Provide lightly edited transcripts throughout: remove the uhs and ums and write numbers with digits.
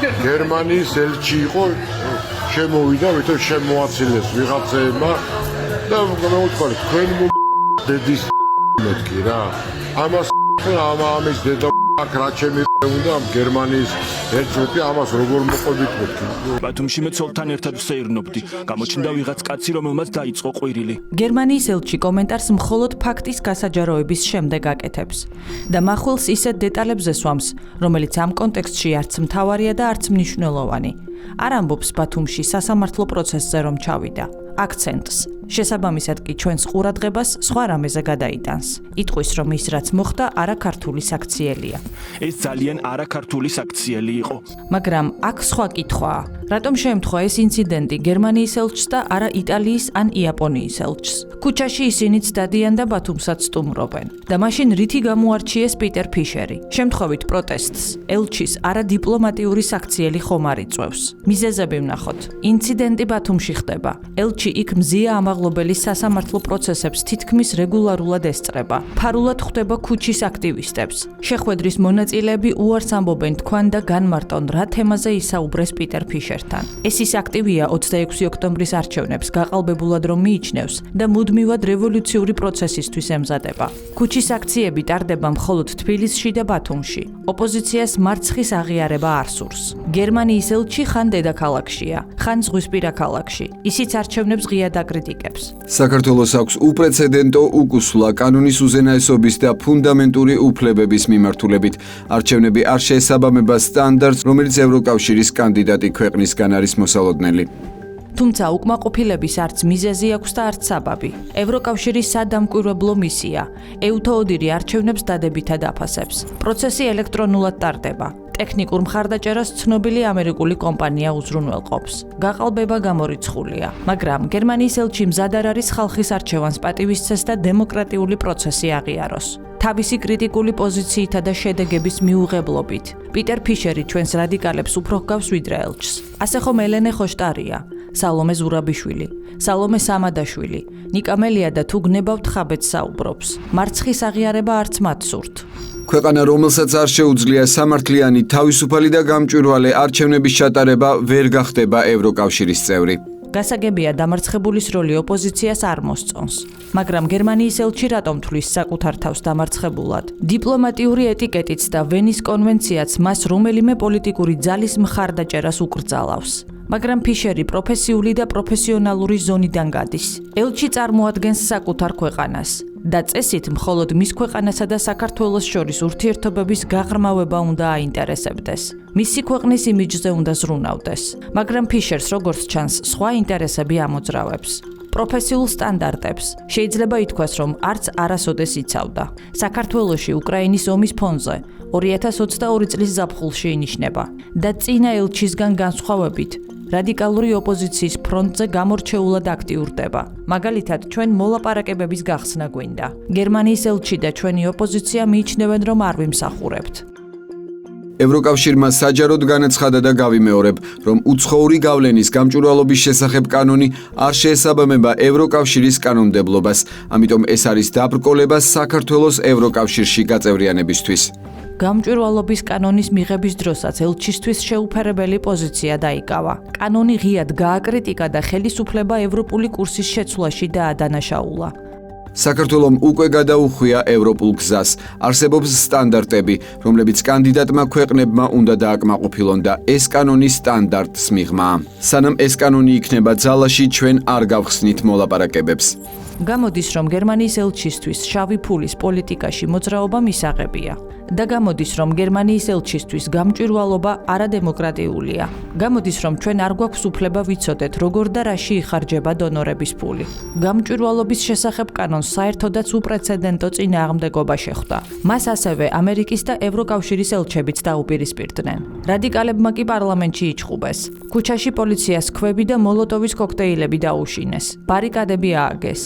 გერმანიის ელჩი იყო, შემოვიდა, ვითომ შემოაცილეს ვიღაცეებმა და მოვთქვათ, თქვენ დედის მეთქი რა. ამას ამის დედა აქ რა ჩემი უნდა გერმანიის ელჩი ამას როგორ მოყვებით მეთქი. ბათუმში მე ცოლთან ერთად ვსეირნობდი. გამოჩნდა ვიღაც კაცი, რომელმაც დაიწყო ყვირილი. გერმანიის ელჩი კომენტარს მხოლოდ ფაქტის გასაჯაროების შემდეგ აკეთებს და მახვილს ისეთ დეტალებზე სვამს, რომელიც ამ კონტექსტში არც მთავარია და არც მნიშვნელოვანი. არ ამბობს ბათუმში სასამართლო პროცესზე რომ ჩავიდა. აქცენტს. შესაბამისად კი ჩვენს ყურადღებას სხვა რამეზე გადაიტანს. იტყვის, რომ ის რაც მოხდა არაქართული საქციელია. ეს ძალიან არაქართული საქციელი იყო. მაგრამ აქ სხვა კითხვაა. რატომ შეემთხვა ეს ინციდენტი გერმანიის ელჩს და არა იტალიის ან იაპონიის ელჩს? ქუჩაში ისინიც დადიან და ბათუმსაც სტუმრობენ. და მაშინ რითი გამოარჩიეს პიტერ ფიშერი? შემთხვევით პროტესტს ელჩის არადიპლომატიური საქციელი ხომ არ იწვევს. მიზეზები ვნახოთ. ინციდენტი ბათუმში ხდება. ელჩი იქ მზია ამაღლობელი სასამართლო პროცესებს თითქმის რეგულარულად ესწრება. ფარულად ხვდება ქუჩის აქტივისტებს. შეხვედრის მონაწილეები უარს ამბობენ თქვან და განმარტონ რა თემაზე ისაუბრეს პიტერ ფიშერთან. ეს ის აქტივია 26 ოქტომბრის არჩევნებს გაყალბებულად რომ მიიჩნევს და მუდმივად რევოლუციური პროცესისთვის ემზადება. ქუჩის აქციები ტარდება მხოლოდ თბილისში და ბათუმში. ოპოზიციას მარცხის აღიარება არ სურს. გერმანიის ელჩი ხან დედაქალაქშია, ხან ზღვისპირა ქალაქში. ისიც არჩევნებს ღიად აკრიტიკებს. საქართველოს აქვს უპრეცედენტო უკუსვლა კანონის უზენაესობის და ფუნდამენტური უფლებების მიმართულებით. არჩევნები არ შეესაბამება სტანდარტს, რომელიც ევროკავშირის კანდიდატი ქვეყნისგან არის მოსალოდნელი. თუმცა უკმაყოფილების არც მიზეზი აქვს და არც საბაბი. ევროკავშირის სადამკვირვებლო მისია EUTODIR არჩევნებს დადებითად აფასებს. პროცესი ელექტრონულად ტარდება. ტექნიკურ მხარდაჭერას ცნობილი ამერიკული კომპანია უზრუნველყოფს. გაყალბება გამორიცხულია, მაგრამ გერმანიის ელჩი მზად არ არის ხალხის არჩევანს პატივისცეს და დემოკრატიული პროცესი აღიაროს. თავისი კრიტიკული პოზიციითა და შედეგების მიუღებლობით, პიტერ ფიშერი ჩვენს რადიკალებს უფრო ჰგავს ვიდრე ელჩს. ასე ხომ ელენე ხოშტარია, სალომე ზურაბიშვილი, სალომე სამადაშვილი, ნიკა მელია და თუ გნებავთ ხაბეთს საუბრობს. მარცხის აღიარება არც მათ სურთ. ქვეყანა, რომელსაც არ შეუძლია სამართლიანი, თავისუფალი და გამჭვირვალე არჩევნების ჩატარება, ვერ გახდება ევროკავშირის წევრი. გასაგებია დამარცხებულის როლი ოპოზიციას არ მოსწონს. მაგრამ გერმანიის ელჩი რატომ თვლის საკუთარ თავს დამარცხებულად? დიპლომატიური ეტიკეტიც და ვენის კონვენციაც მას რომელიმე პოლიტიკური ძალის მხარდაჭერას უკრძალავს. მაგრამ ფიშერი პროფესიული და პროფესიონალური ზონიდან გადის. ელჩი წარმოადგენს საკუთარ ქვეყანას და წესით მხოლოდ მის ქვეყანასა და საქართველოს შორის ურთიერთობების გაღრმავება უნდა აინტერესებდეს. მისი ქვეყნის იმიჯზე უნდა ზრუნავდეს. მაგრამ ფიშერს როგორც ჩანს, სხვა ინტერესები ამოძრავებს. პროფესიულ სტანდარტებს შეიძლება ითქვას, რომ არც არასოდეს იცავდა. საქართველოში უკრაინის ომის ფონზე 2022 წლის ზაფხულში ინიშნება და წინა ელჩისგან განსხვავებით რადიკალური ოპოზიციის ფრონტზე გამორჩეულად აქტიურდება. მაგალითად, ჩვენ მოლაპარაკებების გახსნა გვინდა. გერმანიის ელჩი და ჩვენი ოპოზიცია მიიჩნევენ, რომ არ ვიმსახურებთ. ევროკავშირმა საჯაროდ განაცხადა და გავიმეორებ, რომ უცხოური გავლენის გამჭვირვალობის შესახებ კანონი არ შეესაბამება ევროკავშირის კანონმდებლობას, ამიტომ ეს არის დაბრკოლება საქართველოს ევროკავშირში გაწევრიანებისთვის. გამჭვირვალობის კანონის მიღების დროსაც ელჩისთვის შეუფერებელი პოზიცია დაიკავა. კანონი ღიად გააკრიტიკა და ხელისუფლება ევროპული კურსის შეცვლაში დაადანაშაულა. საქართველომ უკვე გადაუხვია ევროპულ გზას. არსებობს სტანდარტები, რომლებიც კანდიდატმა ქვეყნებმა უნდა დააკმაყოფილონ და ეს კანონი სტანდარტს მიღმაა. სანამ ეს კანონი იქნება ძალაში, ჩვენ არ გავხსნით მოლაპარაკებებს. გამოდის, რომ გერმანიის ელჩისთვის შავი ფულის პოლიტიკაში მოძრაობა მისაღებია. და გამოდის, რომ გერმანიის ელჩისთვის გამჭვირვალობა არადემოკრატიულია. გამოდის, რომ ჩვენ არ გვაქვს უფლება ვიცოდეთ, როგორ და რაში იხარჯება დონორების ფული. გამჭვირვალობის შესახებ კანონს საერთოდაც უპრეცედენტო წინააღმდეგობა შეხვდა. მას ასევე ამერიკის და ევროკავშირის ელჩებიც დაუპირისპირდნენ. რადიკალებმა კი პარლამენტში იჩხუბეს. ქუჩაში პოლიციას ქვები და მოლოტოვის კოქტეილები დაუშინეს. ბარიკადები ააგეს.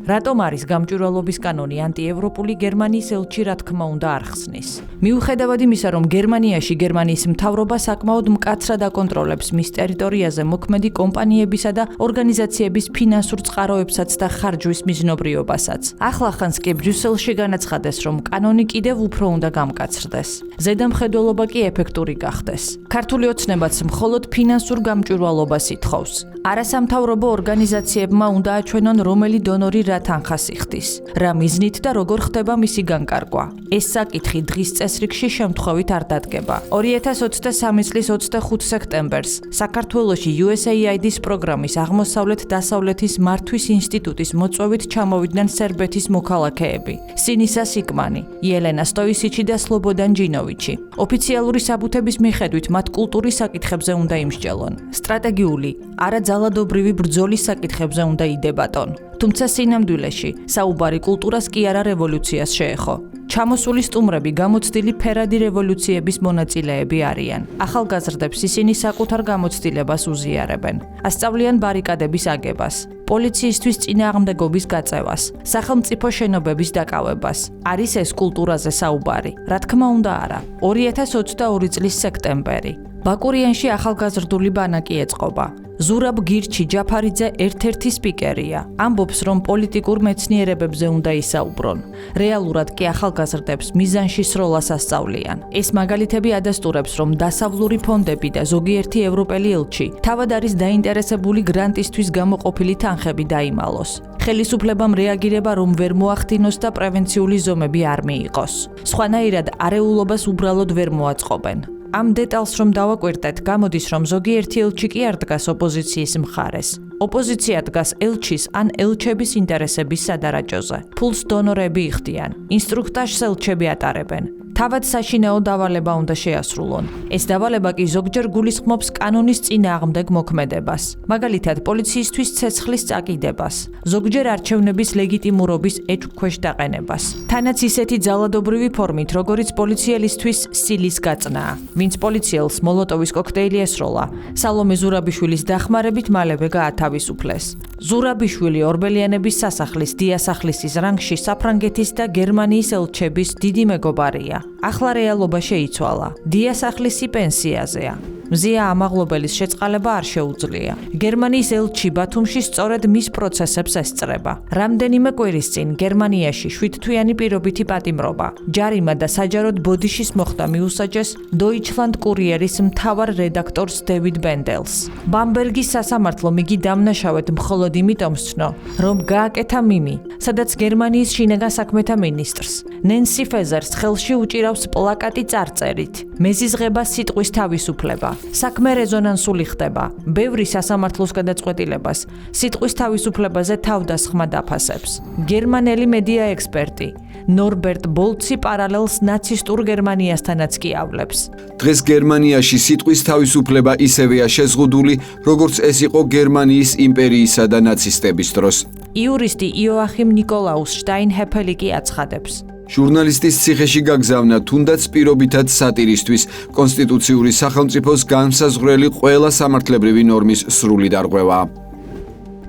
რატომ არის გამჭვირვალობის კანონი ანტიევროპული გერმანიის ელჩი რა თქმა უნდა არ ხსნის. მიუხედავად იმისა, რომ გერმანიაში გერმანიის მთავრობა საკმაოდ მკაცრად აკონტროლებს მის ტერიტორიაზე მოქმედი კომპანიებისა და ორგანიზაციების ფინანსურ წყაროებსაც და ხარჯვის მიზნობრიობასაც. ახლახანს კი ბრიუსელში განაცხადეს, რომ კანონი კიდევ უფრო უნდა გამკაცრდეს. ზედამხედველობა კი ეფექტური გახდეს. ქართული ოცნებაც მხოლოდ ფინანსურ გამჭვირვალობას ითხოვს. არასამთავრობო ორგანიზაციებმა უნდა აჩვენონ, რომელი დონორი რა თანხას იხდის, რა მიზნით და როგორ ხდება მისი განკარგვა. ეს საკითხი დღის წესრიგში შემთხვევით არ დადგება. 2023 წლის 25 სექტემბერს საქართველოში USAID-ის პროგრამის აღმოსავლეთ-დასავლეთის მართვის ინსტიტუტის მოწვევით ჩამოვიდნენ სერბეთის მოქალაქეები: სინისა სიკმანი, იელენა სტოისიჩი და სლობოდან ჯინოვიჩი. ოფიციალური საბუთების მიხედვით მათ კულტურის საკითხებზე უნდა იმსჯელონ. სტრატეგიული, არაძალადობრივი ბრძოლის საკითხებზე უნდა იდებატონ. თუმცა სინამდვილეში საუბარი კულტურას კი არა რევოლუციას შეეხო. ჩამოსული სტუმრები გამოცდილი ფერადი რევოლუციების მონაწილეები არიან. ახალგაზრდებს ისინი საკუთარ გამოცდილებას უზიარებენ. ასწავლიან ბარიკადების აგებას, პოლიციისთვის წინააღმდეგობის გაწევას, სახელმწიფო შენობების დაკავებას. არის ეს კულტურაზე საუბარი? რა თქმა უნდა არა. 2022 წლის სექტემბერი. ბაკურიანში ახალგაზრდული ბანაკი ეწყობა. ზურაბ გირჩი ჯაფარიძე ერთ-ერთი სპიკერია. ამბობს, რომ პოლიტიკურ მეცნიერებებზე უნდა ისაუბრონ. რეალურად კი ახალგაზრდებს მიზანში სროლას ასწავლიან. ეს მაგალითები ადასტურებს, რომ დასავლური ფონდები და ზოგიერთი ევროპელი ელჩი თავად არის დაინტერესებული გრანტისთვის გამოყოფილი თანხები დაიმალოს. ხელისუფლებამ რეაგირება რომ ვერ მოახდინოს და პრევენციული ზომები არ მიიღოს. სხვანაირად არეულობას უბრალოდ ვერ მოაწყობენ. ამ დეტალს რომ დავაკვირდეთ, გამოდის, რომ ზოგიერთი ელჩი კი არ დგას ოპოზიციის მხარეს. ოპოზიცია დგას ელჩის ან ელჩების ინტერესების სადარაჯოზე. ფულს დონორები იხდიან, ინსტრუქტაჟს ელჩები ატარებენ. თავად საშინაო დავალება უნდა შეასრულონ. ეს დავალება კი ზოგჯერ გულისხმობს კანონის წინააღმდეგ მოქმედებას. მაგალითად, პოლიციისთვის ცეცხლის წაკიდებას, ზოგჯერ არჩევნების ლეგიტიმურობის ეჭვქვეშ დაყენებას. თანაც ისეთი ძალადობრივი ფორმით, როგორიც პოლიციელისთვის სილის გაწნაა. ვინც პოლიციელს მოლოტოვის კოქტეილი ესროლა, სალომე ზურაბიშვილის დახმარებით მალევე გაათავისუფლეს. ზურაბიშვილი ორბელიანების სასახლის დიასახლისის რანგში საფრანგეთის და გერმანიის ელჩების დიდი მეგობარია. ახლა რეალობა შეიცვალა. დიასახლისი პენსიაზეა. მზია ამაღლობელის შეწყალება არ შეუძლია. გერმანიის ელჩი ბათუმში სწორედ მის პროცესებს ესწრება. რამდენიმე კვირის წინ გერმანიაში 7-თვიანი პირობითი პატიმრობა, ჯარიმა და საჯაროდ ბოდიშის მოხდა მიუსაჯეს Deutschland Kurieris მთავარ რედაქტორს დევიდ ბენდელს. ბამბერგის სასამართლომ იგი დამნაშავედ მხოლოდ იმიტომ სცნო, რომ გააკეთა მიმი, სადაც გერმანიის შინაგან საქმეთა მინისტრს, ნენსი ფეზერს ხელში უჭირავს პლაკატი წარწერით: მეზიზღება სიტყვის თავისუფლება. საქმე რეზონანსული ხდება. ბევრი სასამართლოს გადაწყვეტილებას სიტყვის თავისუფლებაზე თავდასხმა დაფასებს. გერმანელი მედია ექსპერტი ნორბერტ ბოლცი პარალელს ნაცისტურ გერმანიასთანაც კი ავლებს. დღეს გერმანიაში სიტყვის თავისუფლება ისევეა შეზღუდული, როგორც ეს იყო გერმანიის იმპერიისა და ნაცისტების დროს. იურისტი იოახიმ ნიკოლაუს შტაინჰეფელი კი აცხადებს. ჟურნალისტის ციხეში გაგზავნა თუნდაც პირობითად სატირისთვის, კონსტიტუციური სახელმწიფოს განსაზღვრელი ყველა სამართლებრივი ნორმის სრული დარღვევაა.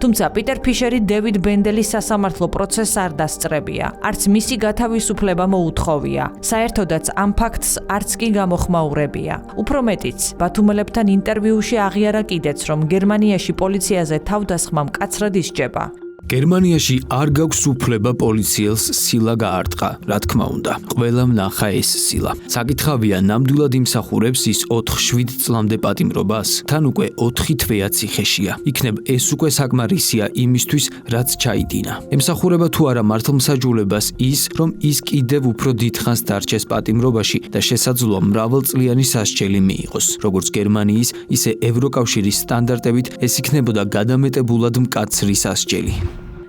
თუმცა პიტერ ფიშერი დევიდ ბენდელის სასამართლო პროცესს არ დასწრებია, არც მისი გათავისუფლება მოუთხოვია. საერთოდაც ამ ფაქტს არც კი გამოხმაურებია. უფრო მეტიც, ბათუმელებთან ინტერვიუში აღიარა კიდეც, რომ გერმანიაში პოლიციაზე თავდასხმა მკაცრად ისჯება. გერმანიაში არ გაქვს უფლება პოლიციელს სილა გაარტყა, რა თქმა უნდა. ყველამ ნახა ეს სილა. საკითხავია, ნამდვილად იმსახურებს ის 4-7 წლამდე პატიმრობას? თან უკვე 4 თვეა ციხეშია. იქნებ ეს უკვე საკმარისია იმისთვის, რაც ჩაიდინა. ემსახურება თუ არა მართლმსაჯულებას ის, რომ ის კიდევ უფრო დიდხანს დარჩეს პატიმრობაში და შესაძლოა მრავალწლიანი სასჯელი მიიღოს. როგორც გერმანიის, ისე ევროკავშირის სტანდარტებით ეს იქნებოდა გადამეტებულად მკაცრი სასჯელი.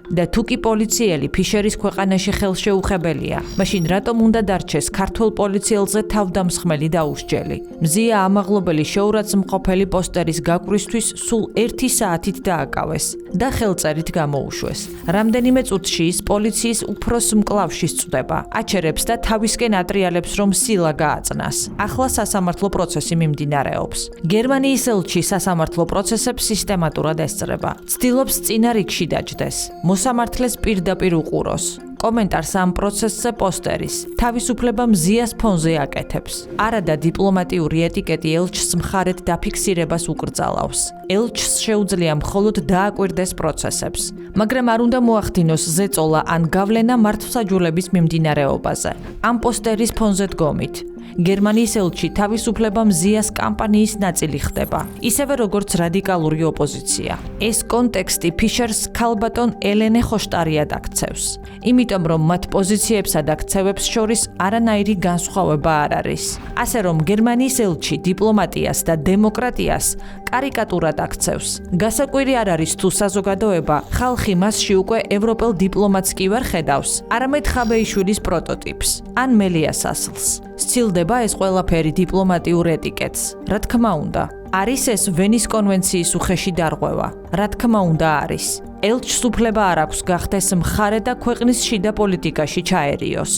და თუ კი პოლიციელი ფიშერის ქვეყანაში ხელშეუხებელია, მაშინ რატომ უნდა დარჩეს ქართველ პოლიციელზე თავდამსხმელი დაუსჯელი? მზია ამაღლობელი შეურაცხმყოფელი პოსტერის გაკვრისთვის სულ 1 საათით დააკავეს და ხელწერით გამოუშვეს. რამდენიმე წუთში ის პოლიციის უფროს მკლავში სწვდება, აჩერებს და თავისკენ ატრიალებს, რომ სილა გააწნას. ახლა სასამართლო პროცესი მიმდინარეობს. გერმანიის ელჩი სასამართლო პროცესებს სისტემატურად ესწრება. ცდილობს წინა რიგში დაჯდეს. მოსამართლეს პირდაპირ უყუროს. კომენტარს ამ პროცესზე პოსტერის, თავისუფლება მზიას ფონზე აკეთებს. არადა დიპლომატიური ეტიკეტი ელჩს მხარეთ დაფიქსირებას უკრძალავს. ელჩს შეუძლია მხოლოდ დააკვირდეს პროცესებს, მაგრამ არ უნდა მოახდინოს ზეწოლა ან გავლენა მართლმსაჯულების მიმდინარეობაზე. ამ პოსტერის ფონზე დგომით გერმანიის ელჩი თავისუფლება მზიას კამპანიის ნაწილი ხდება, ისევე როგორც რადიკალური ოპოზიცია. ეს კონტექსტი ფიშერს ქალბატონ ელენე ხოშტარიად აქცევს, იმიტომ რომ მათ პოზიციებსა და ქცევებს შორის არანაირი განსხვავება არ არის. ასე რომ გერმანიის ელჩი დიპლომატიას და დემოკრატიას კარიკატურად აქცევს. გასაკვირი არ არის თუ საზოგადოება ხალხი მასში უკვე ევროპელ დიპლომატს კი ვერ ხედავს, არამედ ხაბეიშვილის პროტოტიპს ან მელიას ასლს. სცილდება ეს ყველაფერი დიპლომატიურ ეტიკეტს. რა თქმა უნდა, არის ეს ვენის კონვენციის უხეში დარღვევა. რა თქმა უნდა არის. ელჩს უფლება არ აქვს გახდეს მხარე და ქვეყნის შიდა პოლიტიკაში ჩაერიოს.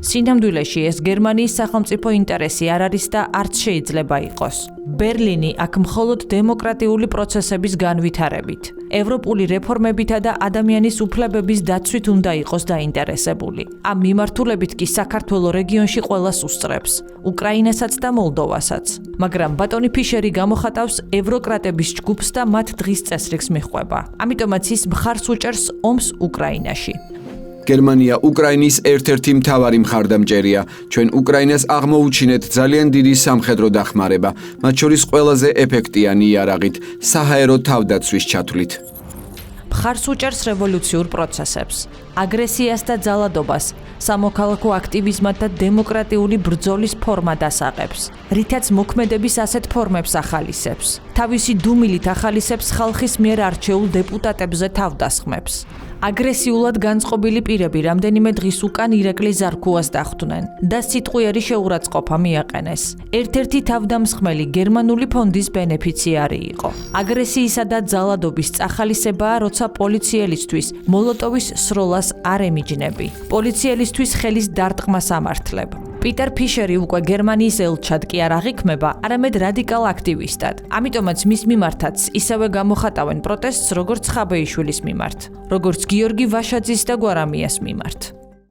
სინამდვილეში ეს გერმანიის სახელმწიფო ინტერესი არ არის და არც შეიძლება იყოს. ბერლინი აქ მხოლოდ დემოკრატიული პროცესების განვითარებით, ევროპული რეფორმებითა და ადამიანის უფლებების დაცვით უნდა იყოს დაინტერესებული. ამ მიმართულებით კი საქართველოს რეგიონში ყველას უსწრებს, უკრაინასაც და მოლდოვასაც. მაგრამ ბატონი ფიშერი გამოხატავს ევროკრატების ჯგუფს და მათ დღის წესრიგს მიჰყვება. ამიტომაც ის მხარს უჭერს ომს უკრაინაში. გერმანია უკრაინის ერთ-ერთი მთავარი მხარდამჭერია. ჩვენ უკრაინას აღმოუჩინეთ ძალიან დიდი სამხედრო დახმარება, მათ შორის ყველაზე ეფექტიანი იარაღით, საჰაერო თავდაცვის ჩათვლით. მხარს უჭერს რევოლუციურ პროცესებს, აგრესიას და ძალადობას, სამოქალაქო აქტივიზმად და დემოკრატიული ბრძოლის ფორმად ასაღებს, რითაც მოქმედების ასეთ ფორმებს ახალისებს, თავისი დუმილით ახალისებს ხალხის მიერ არჩეულ დეპუტატებზე თავდასხმებს. აგრესიულად განწყობილი პირები რამდენიმე დღის უკან ირაკლი ზარქუას დახვდნენ და სიტყვიერი შეურაცხყოფა მიაყენეს. ერთ-ერთი თავდამსხმელი გერმანული ფონდის ბენეფიციარი იყო. აგრესიისა და ძალადობის წახალისებაა, როცა პოლიციელისთვის მოლოტოვის სროლას არ ემიჯნები. პოლიციელისთვის ხელის დარტყმას ამართლებ. პიტერ ფიშერი უკვე გერმანიის ელჩად კი არ აღიქმება, არამედ რადიკალ აქტივისტად. ამიტომაც მის მიმართაც ისევე გამოხატავენ პროტესტს, როგორც ხაბეიშვილის მიმართ, როგორც გიორგი ვაშაძის და გვარამიას მიმართ.